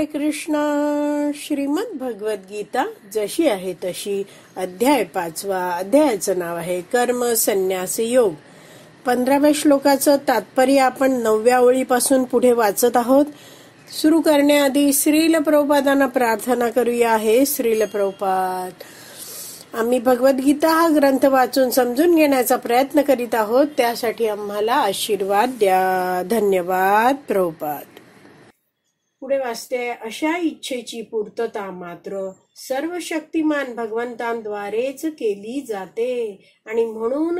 कृष्ण. श्रीमद भगवद गीता जशी आहे तशी, अध्याय 5. अध्यायाचं नाव आहे कर्म संन्यास योग. 15व्या श्लोकाचं तात्पर्य आपण 9व्या ओळीपासून पुढे वाचत आहोत. सुरू करण्याआधी श्रील प्रभुपादांना प्रार्थना करूया. आहे श्रील प्रभुपाद, आम्ही भगवद्गीता हा ग्रंथ वाचून समजून घेण्याचा प्रयत्न करीत आहोत, त्यासाठी आम्हाला आशीर्वाद द्या. धन्यवाद प्रभुपाद. पुढे वाचते. अशा इच्छेची पूर्तता मात्र सर्व शक्तिमान भगवंतांद्वारेच केली जाते आणि म्हणून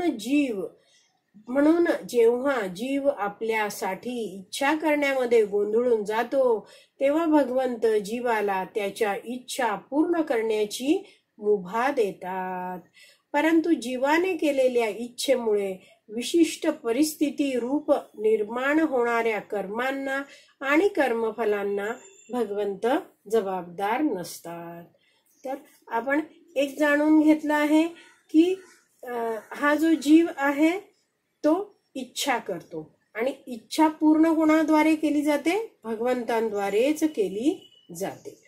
जेव्हा जीव आपल्यासाठी इच्छा करण्यामध्ये गोंधळून जातो, तेव्हा भगवंत जीवाला त्याच्या इच्छा पूर्ण करण्याची मुभा देतात. परंतु जीवाने केलेल्या इच्छेमुळे विशिष्ट परिस्थिती रूप निर्माण होणाऱ्या कर्मांना आणि कर्मफलांना भगवंत जबाबदार नसतात. तर आपण एक जाणून घेतलं आहे की हा जो जीव आहे तो इच्छा करतो आणि इच्छा पूर्ण कोणाद्वारे केली जाते? भगवंतांद्वारेच केली जाते.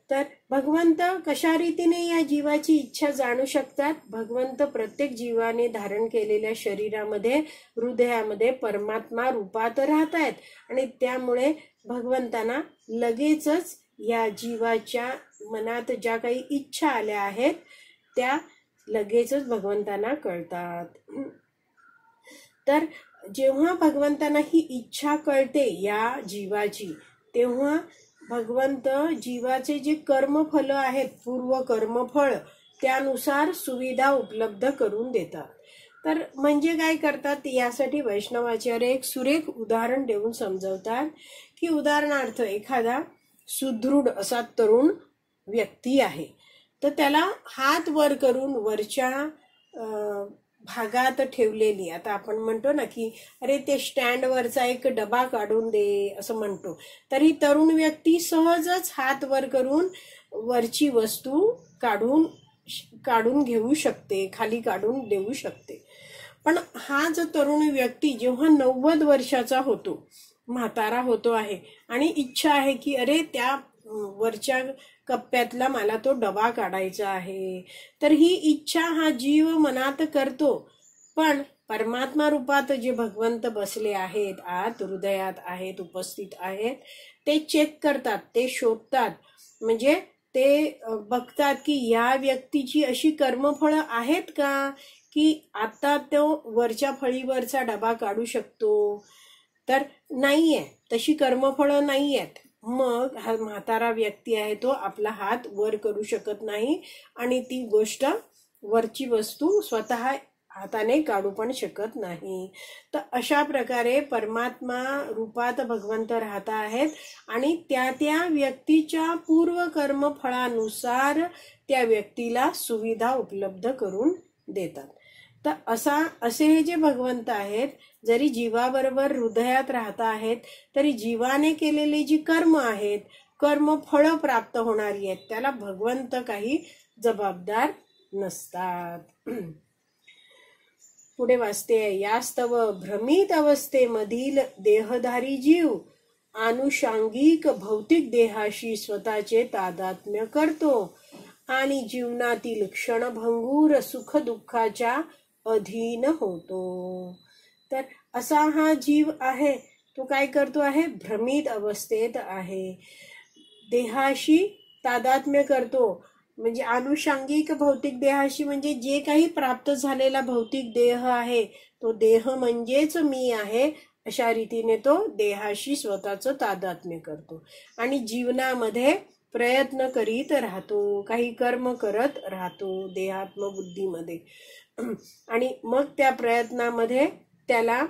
तर भगवंत कशा रीतीने या जीवाची इच्छा जाणू शकतात? भगवंत प्रत्येक जीवाने धारण केलेल्या शरीरामध्ये, हृदयामध्ये परमात्मा रूपात राहत आहेत आणि त्यामुळे भगवंतांना लगेचच या जीवाच्या मनात ज्या काही इच्छा आल्या आहेत त्या लगेचच भगवंतांना कळतात. तर जेव्हा भगवंतांना ही इच्छा कळते या जीवाची, तेव्हा भगवंत जीवाचे जे कर्मफल आहेत, पूर्व कर्मफळ, त्यानुसार सुविधा उपलब्ध करून देतात. तर म्हणजे काय करतात? यासाठी वैष्णवाचार्य एक सुरेख उदाहरण देऊन समजवतात की उदाहरणार्थ एखादा सुदृढ असा तरुण व्यक्ती आहे, तर त्याला हात वर करून वरच्या भागात ठेवलेली, आता आपण म्हणतो ना की अरे ते स्टँड वरचा एक डबा काढून दे असं म्हणतो, तर ही तरुण व्यक्ती सहजच हात वर करून वरची वस्तू काढून घेऊ शकते, खाली काढून देऊ शकते. पण हा जो तरुण व्यक्ती जेव्हा 90 वर्षाचा होतो, म्हातारा होतो आहे आणि इच्छा आहे की अरे त्या वरच्या कप्प्यातला मला तो डबा काढायचा आहे, तर ही इच्छा हा जीव मनात करतो. पण परमात्मा रूपात जे भगवंत बसले आहेत, आत हृदयात आहेत, उपस्थित आहेत, ते चेक करतात, ते शोधतात. म्हणजे ते बघतात की या व्यक्तीची अशी कर्मफळं आहेत का की आता तो वरच्या फळीवरचा डबा काढू शकतो? तर नाहीये, तशी कर्मफळं नाहीयेत. मग हा म्हातारा व्यक्ती आहे तो आपला हात वर करू शकत नाही आणि ती गोष्ट, वरची वस्तू स्वतः हाताने काढू पण शकत नाही. तर अशा प्रकारे परमात्मा रूपात भगवंत राहत आहेत आणि त्या व्यक्तीच्या पूर्व कर्म फळानुसार त्या व्यक्तीला सुविधा उपलब्ध करून देतात. तर असे हे जे भगवंत आहेत, जरी जीवाबरोबर हृदयात राहत आहेत, तरी जीवाने केलेली जी कर्म आहेत, कर्म फळ प्राप्त होणारी आहेत, त्याला भगवंत काही जबाबदार नसतात. पुढे वाचते. यास्तव भ्रमित अवस्थेमधील देहधारी जीव आनुषांगिक भौतिक देहाशी स्वतःचे तादात्म्य करतो आणि जीवनातील क्षणभंगूर सुख दुःखाच्या अधीन होतो. तर असा हा जीव आहे, तो काय करतो आहे? भ्रमित अवस्थेत आहे, देहाशी तादात्म्य करतो. म्हणजे आनुषंगिक भौतिक देहाशी म्हणजे जे काही प्राप्त झालेला भौतिक देह आहे, तो देह म्हणजेच मी आहे, अशा रीतीने तो देहाशी स्वतःच तादात्म्य करतो आणि जीवनामध्ये प्रयत्न करीत राहतो, काही कर्म करत राहतो देहात्म बुद्धीमध्ये. आणि मग त्या प्रयत्नामध्ये त्याला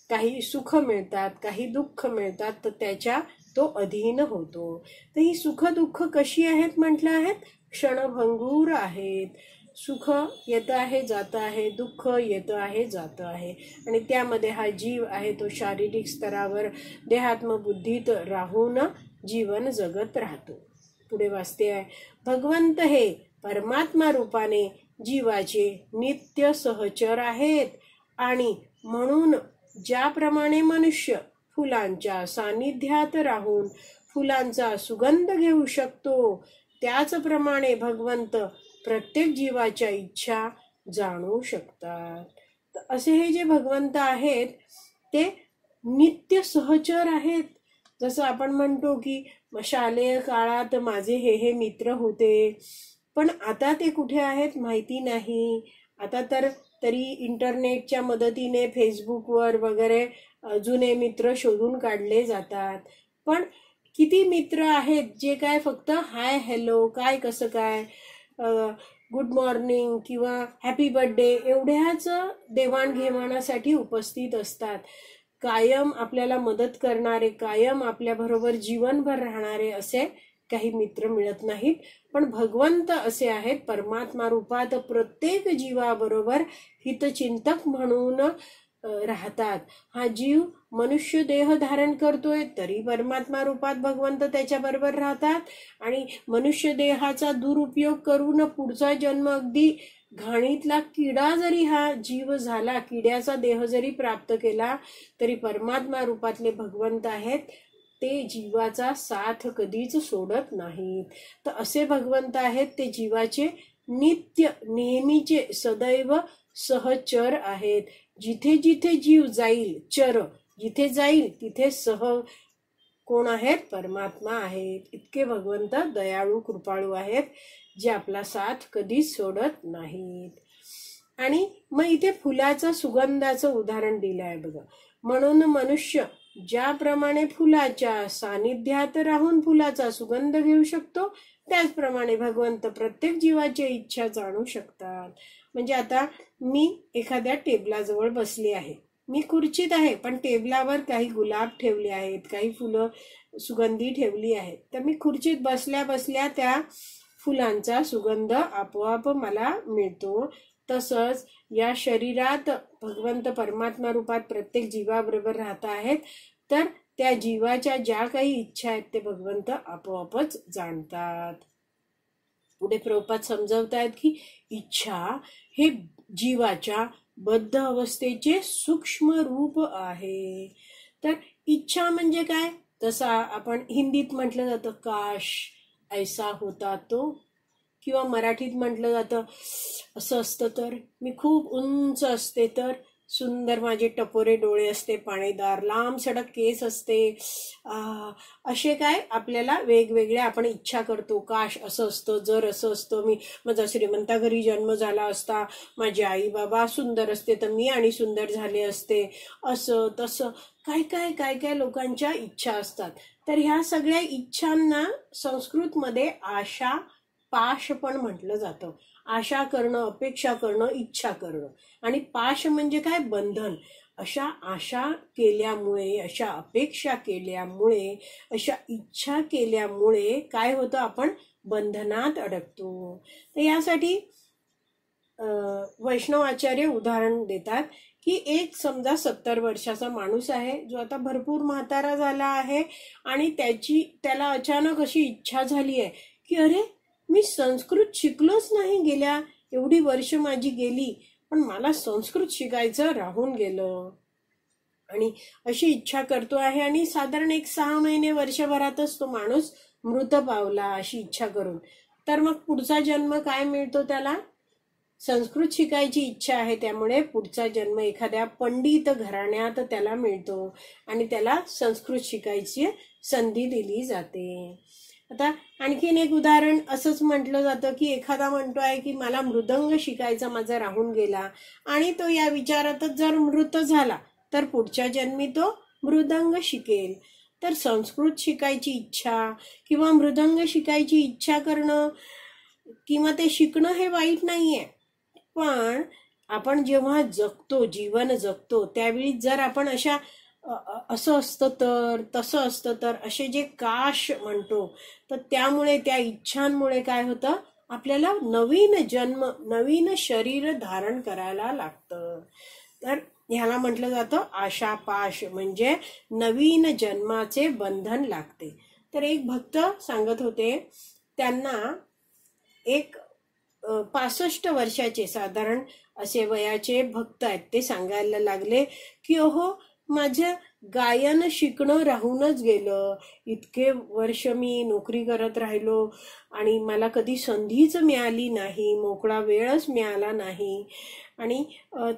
काही सुख मिळतात, काही दुःख मिळतात, तर त्याच्या तो अधीन होतो. तर ही सुख दुःख कशी आहेत म्हटलं आहेत? क्षणभंगूर आहेत. सुख येत आहे, जात आहे, दुःख येत आहे, जात आहे आणि त्यामध्ये हा जीव आहे तो शारीरिक स्तरावर देहात्म बुद्धीत राहून जीवन जगत राहतो. पुढे वाचते आहे. भगवंत हे परमात्मा रूपाने जीवाचे नित्य सहचर आहेत आणि म्हणून ज्याप्रमाणे मनुष्य फुलांच्या सानिध्यात राहून फुलांचा सुगंध घेऊ शकतो, त्याचप्रमाणे भगवंत प्रत्येक जीवाच्या इच्छा जाणू शकतात. असे हे जे भगवंत आहेत ते नित्य सहचर आहेत. जसं आपण म्हणतो की शालेय काळात माझे हे मित्र होते, पण आता ते कुठे आहेत माहिती नाही. आता तर तरी इंटरनेटच्या मदतीने फेसबुकवर वगैरे जुने मित्र शोधून काढले जातात. पण किती मित्र आहेत जे काय फक्त हाय हॅलो, काय कसं काय, गुड मॉर्निंग किंवा हॅपी बर्थडे एवढ्याच देवाणघेवाणासाठी उपस्थित असतात. कायम आपल्याला मदत करणारे, कायम आपल्या बरोबर जीवनभर राहणारे असे काही मित्र मिळत नाहीत. पण भगवंत असे आहेत, परमात्मा रूपात प्रत्येक जीवाबरोबर हितचिंतक म्हणून राहतात. हा जीव मनुष्य देह धारण करतोय तरी परमात्मा रूपात भगवंत त्याच्या बरोबर राहतात. आणि मनुष्य देहाचा दुरुपयोग करून पुढचा जन्म अगदी घाणीतला किडा जरी हा जीव झाला, किड्याचा देह जरी प्राप्त केला, तरी परमात्मा रूपातले भगवंत आहेत ते जीवाचा साथ कधीच सोडत नाहीत. तर असे भगवंत आहेत ते जीवाचे नित्य नेहमीचे सदैव सहचर आहेत. जिथे जिथे जीव जाईल, चर जिथे जाईल तिथे सह कोण आहेत? परमात्मा आहेत. इतके भगवंत दयाळू कृपाळू आहेत, जे आपला साथ कधीच सोडत नाहीत. आणि मग इथे फुलाचं सुगंधाचं उदाहरण दिलं आहे बघा. म्हणून मनुष्य ज्याप्रमाणे फुलाच्या सानिध्यात राहून फुलाचा सुगंध घेऊ शकतो, त्याचप्रमाणे भगवंत प्रत्येक जीवाची इच्छा जाणू शकतात. म्हणजे आता मी एखाद्या टेबलाजवळ बसली आहे, मी खुर्चीत आहे, पण टेबलावर काही गुलाब ठेवले आहेत, काही फुलं सुगंधी ठेवली आहेत. तर मी खुर्चीत बसल्या बसल्या त्या फुलांचा सुगंध आपोआप मला मिळतो. तसंच या शरीरात भगवंत परमात्मा रूपात प्रत्येक जीवाबरोबर राहत आहेत, तर त्या जीवाच्या ज्या काही इच्छा आहेत ते भगवंत आपोआपच जाणतात. पुढे प्रभुपाद समजवतायत की इच्छा हे जीवाच्या बद्ध अवस्थेचे सूक्ष्म रूप आहे. तर इच्छा म्हणजे काय? तसा आपण हिंदीत म्हटलं जातं काश ऐसा होता तो, किंवा मराठीत म्हटलं जातं असं असतं तर, मी खूप उंच असते तर, सुंदर माझे टपोरे डोळे असते, पाणीदार लांब सडक केस असते. असे काय आपल्याला वेगवेगळे आपण इच्छा करतो. काश असं असतं, जर असं असतं, मी माझा श्रीमंता घरी जन्म झाला असता, माझे आई बाबा सुंदर असते तर मी आणि सुंदर झाले असते, असं तसं काय काय काय काय लोकांच्या इच्छा असतात. तर ह्या सगळ्या इच्छांना संस्कृतमध्ये आशा पाश पण म्हटलं जातं. आशा करणं, अपेक्षा करणं, इच्छा करणं. आणि पाश म्हणजे काय? बंधन. अशा आशा केल्यामुळे, अशा अपेक्षा केल्यामुळे, अशा इच्छा केल्यामुळे काय होतं? आपण बंधनात अडकतो. तर यासाठी वैष्णव आचार्य उदाहरण देतात की एक समजा 70 वर्षाचा माणूस आहे, जो आता भरपूर म्हातारा झाला आहे, आणि त्याला अचानक अशी इच्छा झाली आहे की अरे मी संस्कृत शिकलोच नाही, गेल्या एवढी वर्ष माझी गेली, पण मला संस्कृत शिकायचं राहून गेलं. आणि अशी इच्छा करतो आहे, आणि साधारण 6 महिने वर्षभरातच तो माणूस मृत पावला अशी इच्छा करून. तर मग पुढचा जन्म काय मिळतो त्याला? संस्कृत शिकायची इच्छा आहे, त्यामुळे पुढचा जन्म एखाद्या पंडित घराण्यात त्याला मिळतो आणि त्याला संस्कृत शिकायची संधी दिली जाते. आता आणखीन एक उदाहरण असंच म्हटलं जातं की एखादा म्हणतो आहे की मला मृदंग शिकायचा माझा राहून गेला, आणि तो या विचारातच जर मृत झाला तर पुढच्या जन्मी तो मृदंग शिकेल. तर संस्कृत शिकायची इच्छा किंवा मृदंग शिकायची इच्छा करणं किंवा ते शिकणं हे वाईट नाहीये. पण आपण जेव्हा जगतो, जीवन जगतो, त्यावेळी जर आपण अशा असं असतं तर, तसं असतं तर, असे जे काश म्हणतो, तर त्यामुळे, त्या इच्छांमुळे काय होतं? आपल्याला नवीन जन्म, नवीन शरीर धारण करायला लागतं. तर ह्याला म्हटलं जातं आशापाश, म्हणजे नवीन जन्माचे बंधन लागते. तर एक भक्त सांगत होते, त्यांना एक 65 वर्षाचे साधारण असे वयाचे भक्त आहेत, ते सांगायला लागले की ओहो, माझ्या गायन शिकणं राहूनच गेलं. इतके वर्ष मी नोकरी करत राहिलो आणि मला कधी संधीच मिळाली नाही, मोकळा वेळच मिळाला नाही. आणि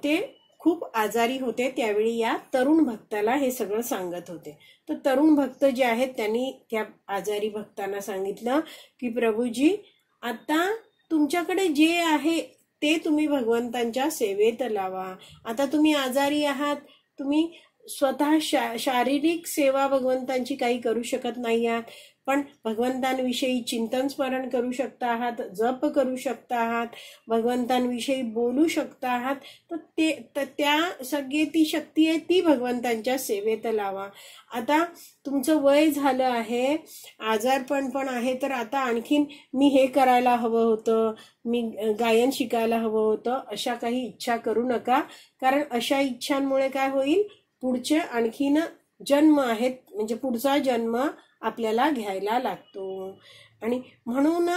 ते खूप आजारी होते. त्यावेळी या तरुण भक्ताला हे सगळं सांगत होते. तर तरुण भक्त जे आहेत त्यांनी त्या आजारी भक्तांना सांगितलं की प्रभूजी, आता तुमच्याकडे जे आहे ते तुम्ही भगवंतांच्या सेवेत लावा. आता तुम्ही आजारी आहात, तुम्ही स्वतः शारीरिक सेवा भगवंतांची काही करू शकत नाही आहात, पण भगवंतांविषयी चिंतन स्मरण करू शकता आहात, जप करू शकता आहात, भगवंतांविषयी बोलू शकता आहात. तर त्या सगळी ती शक्ती आहे ती भगवंतांच्या सेवेत लावा. आता तुमचं वय झालं आहे, आजारपण पण आहे, तर आता आणखीन मी हे करायला हवं होतं, मी गायन शिकायला हवं होतं, अशा काही इच्छा करू नका. कारण अशा इच्छांमुळे काय होईल, पुढचे आणखीन जन्म आहेत, म्हणजे पुढचा जन्म आपल्याला घ्यायला लागतो. आणि म्हणून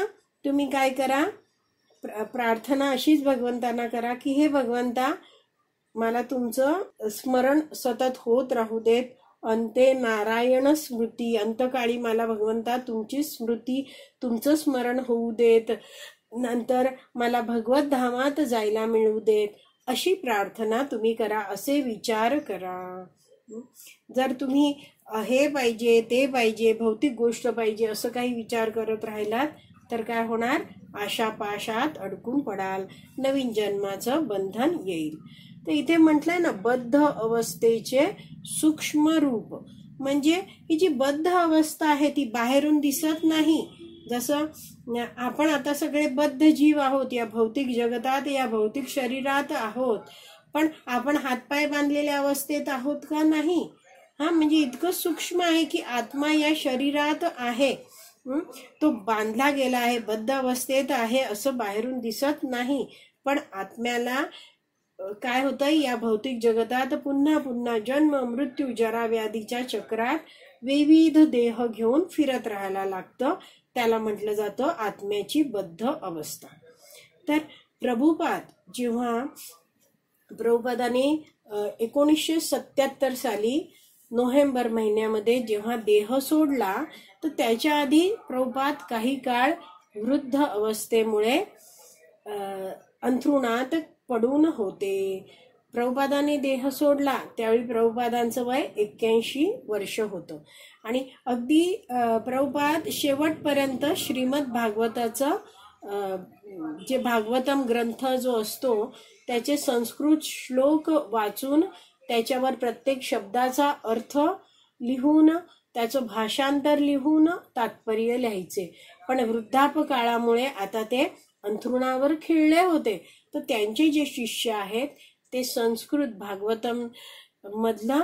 तुम्ही काय करा, प्रार्थना अशीच भगवंतांना करा की हे भगवंता, मला तुमचं स्मरण सतत होत राहू देत. अंते नारायण स्मृती, अंतकाळी मला भगवंता तुमची स्मृती, तुमचं स्मरण होऊ देत. नंतर मला भगवत धामात जायला मिळू देत. अशी प्रार्थना तुम्ही करा, असे विचार करा. जर तुम्ही हे पाहिजे, ते पाहिजे, भौतिक गोष्ट पाहिजे असं काही विचार करत राहिलात तर काय होणार, आशापाशात अडकून पडाल, नवीन जन्माचं बंधन येईल. तर इथे म्हटलंय ना, बद्ध अवस्थेचे सूक्ष्म रूप. म्हणजे ही जी बद्ध अवस्था आहे ती बाहेरून दिसत नाही. जसं आपण आता सगळे बद्ध जीव आहोत, या भौतिक जगतात, या भौतिक शरीरात आहोत, पण आपण हातपाय बांधलेल्या अवस्थेत आहोत का? नाही. म्हणजे इतकं सूक्ष्म आहे की आत्मा या शरीरात आहे, तो बांधला गेला आहे, बद्ध अवस्थेत आहे, असं बाहेरून दिसत नाही. पण आत्म्याला काय होतं, या भौतिक जगतात पुन्हा पुन्हा जन्म मृत्यू जरा व्याधीच्या चक्रात विविध देह घेऊन फिरत राहायला लागतं. त्याला म्हटलं जातं आत्म्याची बद्ध अवस्था. तर जेव्हा प्रभुपादांनी 1977 साली नोव्हेंबर महिन्यामध्ये जेव्हा देह सोडला, तर त्याच्या आधी प्रभुपाद काही काळ वृद्ध अवस्थेमुळे अंथरुणात पडून होते. प्रभुपादांनी देह सोडला त्यावेळी प्रभुपादांचं वय 81 वर्ष होतं. आणि अगदी प्रभुपाद शेवटपर्यंत श्रीमद भागवताचं जे भागवतम ग्रंथ जो असतो त्याचे संस्कृत श्लोक वाचून त्याच्यावर प्रत्येक शब्दाचा अर्थ लिहून, त्याचं भाषांतर लिहून तात्पर्य लिहायचे. पण वृद्धापकाळामुळे आता ते अंथरुणावर खिळले होते. तर त्यांचे जे शिष्य आहेत ते संस्कृत भागवतम मधला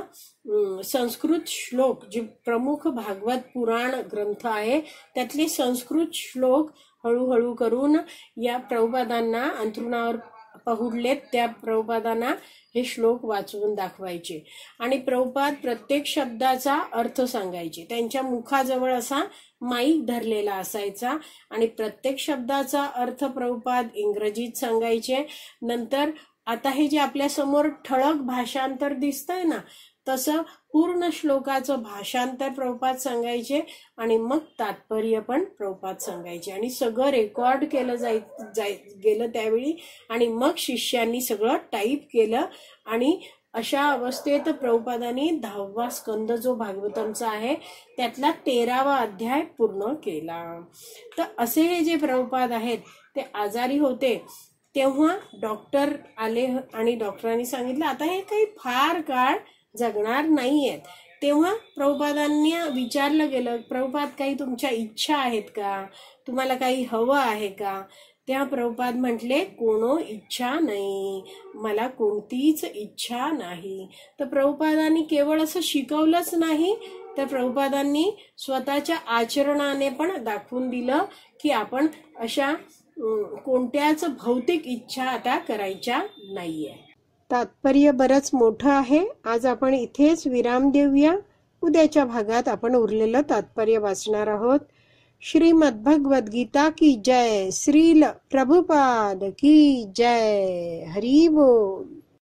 संस्कृत श्लोक, जे प्रमुख भागवत पुराण ग्रंथ आहे त्यातले संस्कृत श्लोक हळूहळू करून या प्रभुपादांना अंथरुणावर पहुडलेत त्या प्रभुपादांना हे श्लोक वाचवून दाखवायचे. आणि प्रभुपाद प्रत्येक शब्दाचा अर्थ सांगायचे. त्यांच्या मुखाजवळ असा माईक धरलेला असायचा आणि प्रत्येक शब्दाचा अर्थ प्रभुपाद इंग्रजीत सांगायचे. नंतर आता हे जे आपल्या समोर ठळक भाषांतर दिसतंय ना, तसं पूर्ण श्लोकाचं भाषांतर प्रभुपाद सांगायचे आणि मग तात्पर्य पण प्रभुपाद सांगायचे. आणि सगळं रेकॉर्ड केलं गेलं त्यावेळी. आणि मग शिष्यांनी सगळं टाईप केलं. आणि अशा अवस्थेत प्रभुपादांनी 10वा स्कंद जो भागवतमचा आहे त्यातला 13वा अध्याय पूर्ण केला. तर असे हे जे प्रभुपाद आहेत ते आजारी होते तेव्हा डॉक्टर आले आणि डॉक्टरांनी सांगितलं आता हे काही फार काळ जगणार नाहीयेत. तेव्हा प्रभुपादांनी विचारलं गेलं, प्रभुपाद काही तुमच्या इच्छा आहेत का, तुम्हाला काही हवं आहे का? तेव्हा प्रभुपाद म्हटले कोनो इच्छा नाही, मला कोणतीच इच्छा नाही. तर प्रभुपादांनी केवळ असं शिकवलंच नाही, तर प्रभुपादांनी स्वतःच्या आचरणाने पण दाखवून दिलं की आपण अशा कोणत्याच भौतिक इच्छा आता करायच्या नाहीये. तात्पर्य बरंच मोठं आहे. आज आपण इथेच विराम देऊया. उद्याच्या भागात आपण उरलेलं तात्पर्य वाचणार आहोत. श्रीमद्भगवद्गीता की जय. श्रील प्रभुपाद की जय. हरी बोल.